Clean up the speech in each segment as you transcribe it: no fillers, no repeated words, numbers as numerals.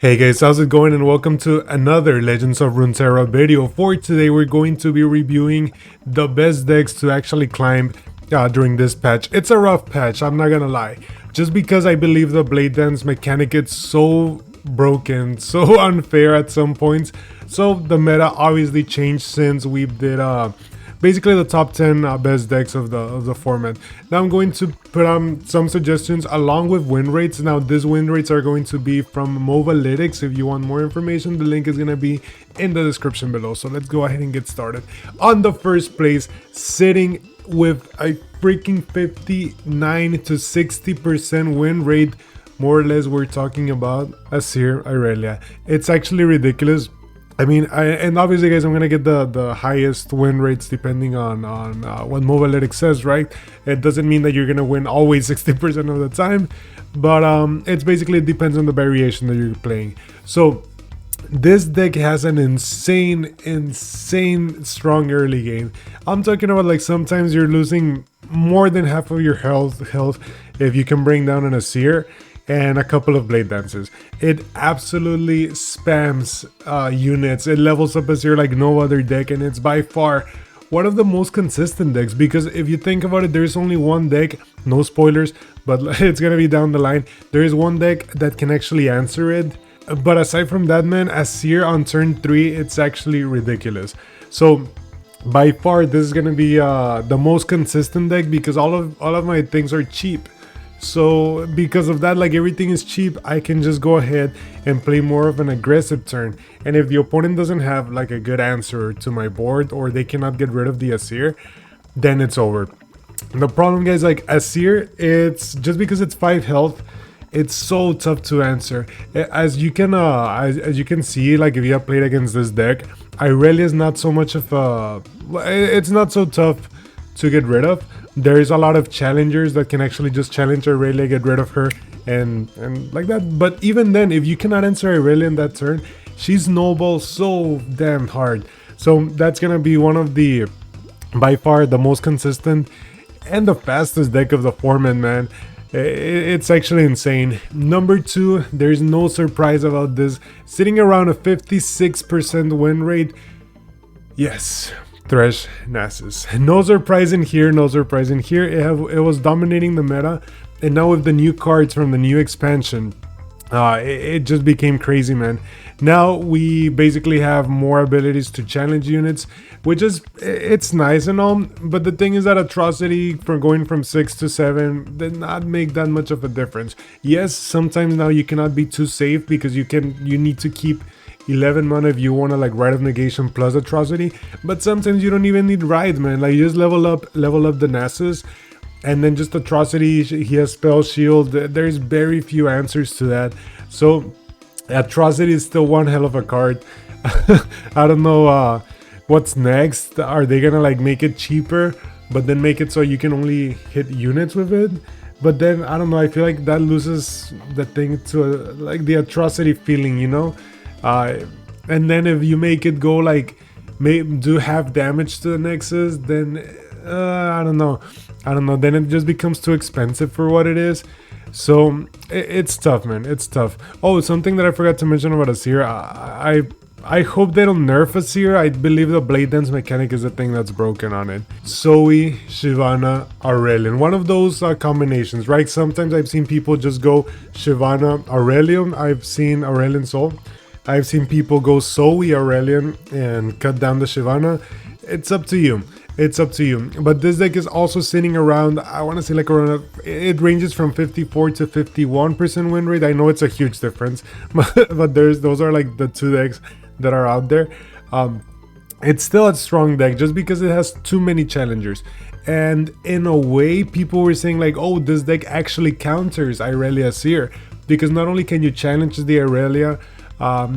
Hey guys, how's it going and welcome to another Legends of Runeterra video. For today we're going to be reviewing the best decks to actually climb during this patch. It's a rough patch, I'm not gonna lie. Just because I believe the Blade Dance mechanic is so broken, so unfair at some points. So the meta obviously changed since we did basically the top 10 best decks of the format. Now I'm going to put some suggestions along with win rates. Now these win rates are going to be from Movalytics. If you want more information, the link is going to be in the description below. So let's go ahead and get started. On the first place, sitting with a freaking 59 to 60% win rate, more or less we're talking about Azir Irelia. It's actually ridiculous. I mean, and obviously, guys, I'm gonna get the highest win rates depending on what Movalytics says, right? It doesn't mean that you're gonna win always 60% of the time, but it's basically, it depends on the variation that you're playing. So this deck has an insane strong early game. I'm talking about, like, sometimes you're losing more than half of your health if you can bring down an Azir and a couple of Blade Dances. It absolutely spams units. It levels up Azir like no other deck, and it's by far one of the most consistent decks, because if you think about it, there's only one deck, no spoilers, but it's gonna be down the line. There is one deck that can actually answer it, but aside from that, man, Azir on turn 3, it's actually ridiculous. So by far this is gonna be the most consistent deck, because all of my things are cheap. So because of that, like, everything is cheap, I can just go ahead and play more of an aggressive turn. And if the opponent doesn't have like a good answer to my board, or they cannot get rid of the Azir, then it's over. The problem, guys, like Azir, it's just because it's 5 health, it's so tough to answer. As you can see, like, if you have played against this deck, Irelia is not so much of a, it's not so tough to get rid of. There is a lot of challengers that can actually just challenge Irelia, get rid of her, and like that. But even then, if you cannot answer Irelia in that turn, she snowballs so damn hard. So that's gonna be one of the, by far, the most consistent and the fastest deck of the format, man. It's actually insane. Number 2, there's no surprise about this, sitting around a 56% win rate. Yes, Thresh Nasus. No surprise in here, no surprise in here. It was dominating the meta, and now with the new cards from the new expansion, it just became crazy, man. Now we basically have more abilities to challenge units, which is, it's nice and all, but the thing is that Atrocity, for going from 6 to 7, did not make that much of a difference. Yes, sometimes now you cannot be too safe, because you need to keep 11 mana if you want to, like, Rite of Negation plus Atrocity, but sometimes you don't even need Rite, man. Like, you just level up the Nasus, and then just Atrocity. He has Spell Shield. There's very few answers to that. So Atrocity is still one hell of a card. I don't know what's next. Are they gonna, like, make it cheaper, but then make it so you can only hit units with it? But then, I don't know, I feel like that loses the thing to like the Atrocity feeling, you know? And then if you make it go, like, do half damage to the Nexus, then I don't know, then it just becomes too expensive for what it is. So it's tough, man, it's tough. Oh, something that I forgot to mention about Azir, I hope they don't nerf Azir. I believe the Blade Dance mechanic is the thing that's broken on it. Zoe, Shyvana, Aurelion, one of those combinations, right? Sometimes I've seen people just go Shyvana, Aurelion. I've seen Aurelion Soul. I've seen people go Zoe, Aurelion, and cut down the Shyvana. It's up to you. It's up to you. But this deck is also sitting around, I want to say, like, around, it ranges from 54 to 51% win rate. I know it's a huge difference, but those are, like, the two decks that are out there. It's still a strong deck just because it has too many challengers. And in a way, people were saying, like, oh, this deck actually counters Irelia Azir, because not only can you challenge the Irelia,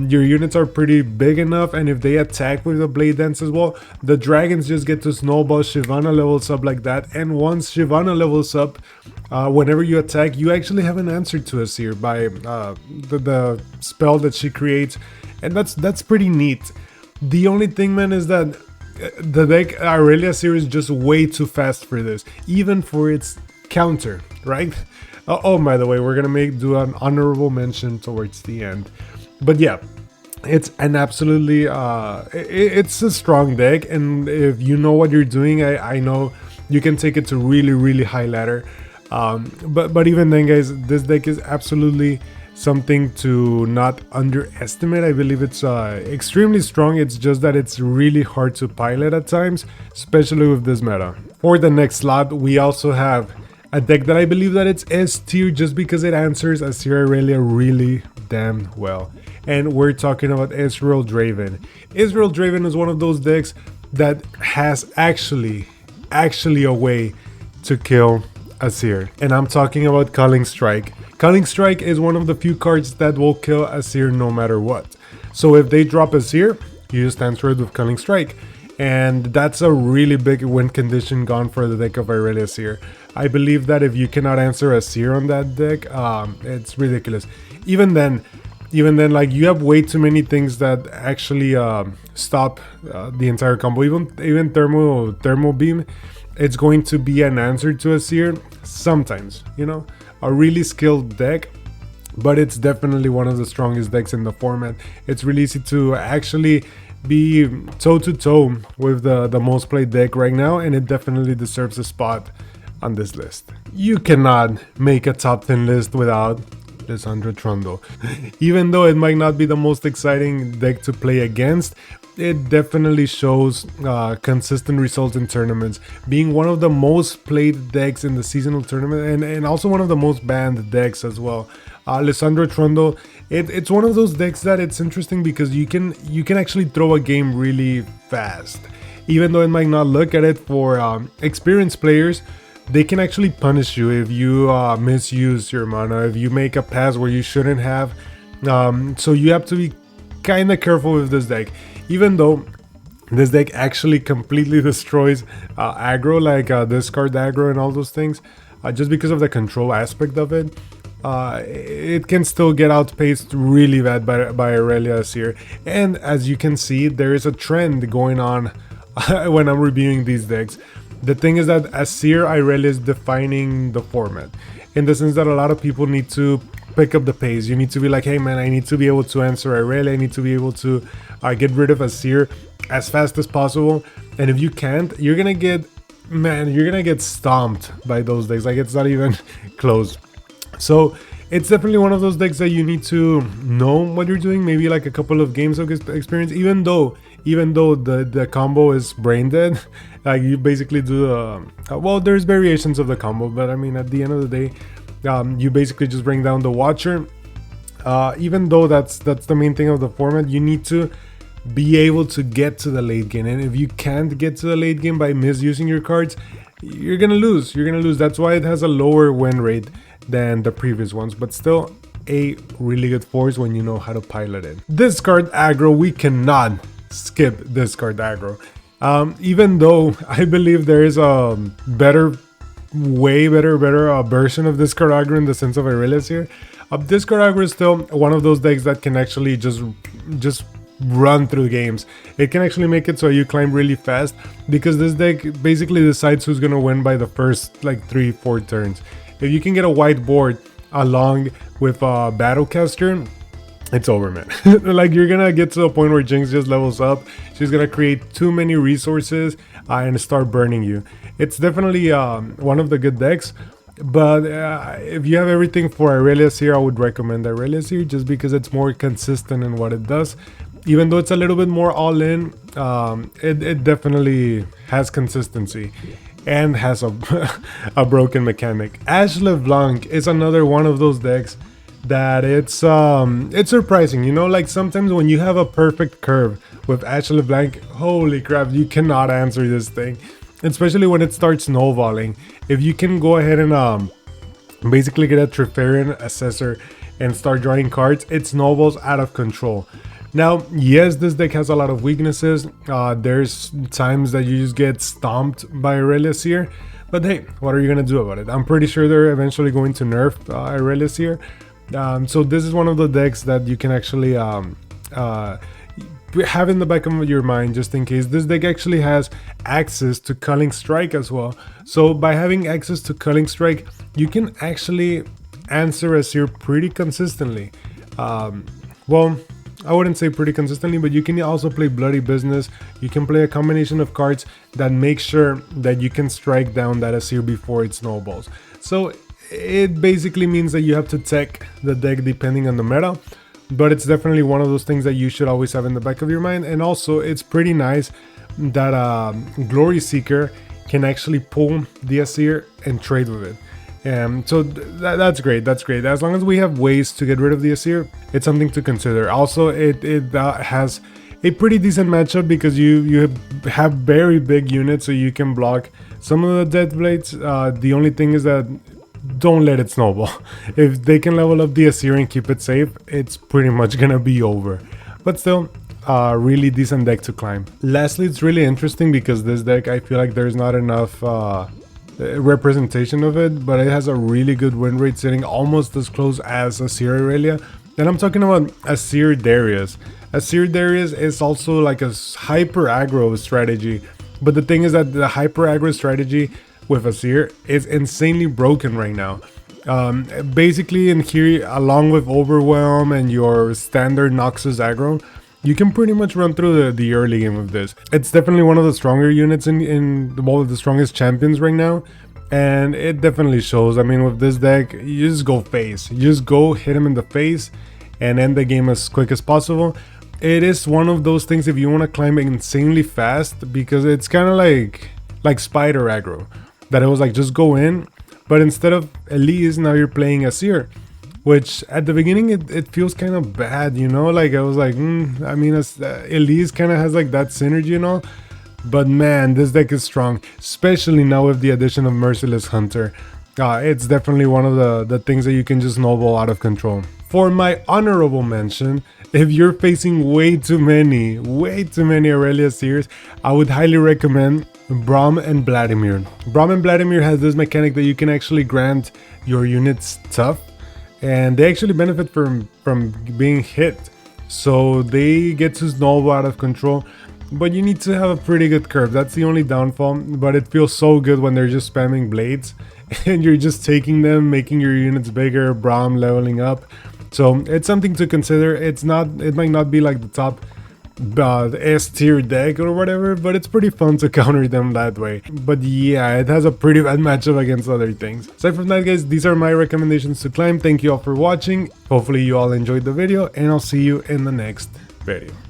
your units are pretty big enough, and if they attack with the Blade Dance as well, the dragons just get to snowball. Shyvana levels up like that, and once Shyvana levels up, whenever you attack, you actually have an answer to Azir by the spell that she creates, and that's pretty neat. The only thing, man, is that the deck Irelia Azir is just way too fast for this, even for its counter, right? Oh, by the way, we're gonna do an honorable mention towards the end. But yeah, it's an absolutely it's a strong deck, and if you know what you're doing, I know you can take it to really high ladder. But even then, guys, this deck is absolutely something to not underestimate. I believe it's extremely strong. It's just that it's really hard to pilot at times, especially with this meta. For the next slot, we also have a deck that I believe that it's S tier just because it answers Azir Irelia really damn well. And we're talking about Ezreal Draven. Ezreal Draven is one of those decks that has actually a way to kill Azir. And I'm talking about Culling Strike. Culling Strike is one of the few cards that will kill Azir no matter what. So if they drop Azir, you just answer it with Culling Strike. And that's a really big win condition gone for the deck of Irelia Azir. I believe that if you cannot answer Azir on that deck, it's ridiculous. Even then, like, you have way too many things that actually stop the entire combo. Even thermal beam, it's going to be an answer to Azir sometimes. You know, a really skilled deck, but it's definitely one of the strongest decks in the format. It's really easy to actually be toe to toe with the most played deck right now, and it definitely deserves a spot on this list. You cannot make a top 10 list without Lissandra Trundle. Even though it might not be the most exciting deck to play against, it definitely shows consistent results in tournaments, being one of the most played decks in the seasonal tournament, and also one of the most banned decks as well. Lissandra Trundle, it's one of those decks that it's interesting because you can actually throw a game really fast. Even though it might not look at it for experienced players, they can actually punish you if you misuse your mana, if you make a pass where you shouldn't have. So you have to be kind of careful with this deck. Even though this deck actually completely destroys aggro, like discard aggro and all those things, just because of the control aspect of it, it can still get outpaced really bad by Irelia Azir. And as you can see, there is a trend going on when I'm reviewing these decks. The thing is that Azir Irelia is defining the format, in the sense that a lot of people need to pick up the pace. You need to be like, hey man, I need to be able to answer Irelia, I need to be able to get rid of Azir as fast as possible. And if you can't, you're gonna get stomped by those decks. Like, it's not even close. So it's definitely one of those decks that you need to know what you're doing, maybe like a couple of games of experience, even though the combo is brain dead. Like, you basically do well, there's variations of the combo, but I mean, at the end of the day, you basically just bring down the Watcher. Even though that's the main thing of the format, you need to be able to get to the late game, and if you can't get to the late game by misusing your cards, you're gonna lose. That's why it has a lower win rate than the previous ones, but still a really good force when you know how to pilot it. Discard aggro, we cannot skip discard aggro. Even though I believe there is a way better version of discard aggro in the sense of Irelia here, discard aggro is still one of those decks that can actually just run through games. It can actually make it so you climb really fast, because this deck basically decides who's gonna win by the first like 3-4 turns. If you can get a white board along with a Battlecaster, it's over, man. Like, you're gonna get to a point where Jinx just levels up. She's gonna create too many resources and start burning you. It's definitely one of the good decks, but if you have everything for Irelia here, I would recommend Irelia here, just because it's more consistent in what it does. Even though it's a little bit more all-in, it definitely has consistency and has a broken mechanic. Ashe LeBlanc is another one of those decks that it's surprising, you know, like sometimes when you have a perfect curve with Ashe LeBlanc, holy crap, you cannot answer this thing, especially when it starts snowballing. If you can go ahead and basically get a Trifarian Assessor and start drawing cards, it snowballs out of control. Now, yes, this deck has a lot of weaknesses. There's times that you just get stomped by Irelia here, but hey, what are you gonna do about it? I'm pretty sure they're eventually going to nerf Irelia here. So this is one of the decks that you can actually have in the back of your mind, just in case. This deck actually has access to Culling Strike as well. So by having access to Culling Strike, you can actually answer Azir pretty consistently. well, I wouldn't say pretty consistently, but you can also play Bloody Business. You can play a combination of cards that make sure that you can strike down that Azir before it snowballs. So it basically means that you have to tech the deck depending on the meta, but it's definitely one of those things that you should always have in the back of your mind. And also it's pretty nice that Glory Seeker can actually pull the Azir and trade with it. So that's great. That's great. As long as we have ways to get rid of the Azir, it's something to consider. Also, it has a pretty decent matchup because you have very big units, so you can block some of the Death Blades. The only thing is that don't let it snowball. If they can level up the Azir and keep it safe, it's pretty much gonna be over. But still, really decent deck to climb. Lastly, it's really interesting because this deck, I feel like there's not enough representation of it, but it has a really good win rate, sitting almost as close as Azir Irelia. And I'm talking about Azir Darius. Azir Darius is also like a hyper aggro strategy, but the thing is that the hyper aggro strategy with Azir is insanely broken right now. Basically in here, along with Overwhelm and your standard Noxus aggro, you can pretty much run through the early game of this. It's definitely one of the stronger units in one of the strongest champions right now, and it definitely shows. I mean, with this deck, you just go face. You just go hit him in the face and end the game as quick as possible. It is one of those things if you want to climb insanely fast, because it's kind of like Spider aggro, that it was like just go in, but instead of Elise, now you're playing Azir. Which at the beginning it feels kind of bad, you know, like I was like, I mean, Elise kind of has like that synergy and all, but man, this deck is strong, especially now with the addition of Merciless Hunter. It's definitely one of the things that you can just snowball out of control. For my honorable mention, if you're facing way too many Irelia Seers, I would highly recommend Braum and Vladimir. Braum and Vladimir has this mechanic that you can actually grant your units tough, and they actually benefit from being hit, so they get to snowball out of control, but you need to have a pretty good curve. That's the only downfall, but it feels so good when they're just spamming blades and you're just taking them, making your units bigger, Braum leveling up. So it's something to consider. It might not be like the top S tier deck or whatever, but it's pretty fun to counter them that way. But yeah, it has a pretty bad matchup against other things. Aside from that, guys, these are my recommendations to climb. Thank you all for watching. Hopefully you all enjoyed the video, and I'll see you in the next video.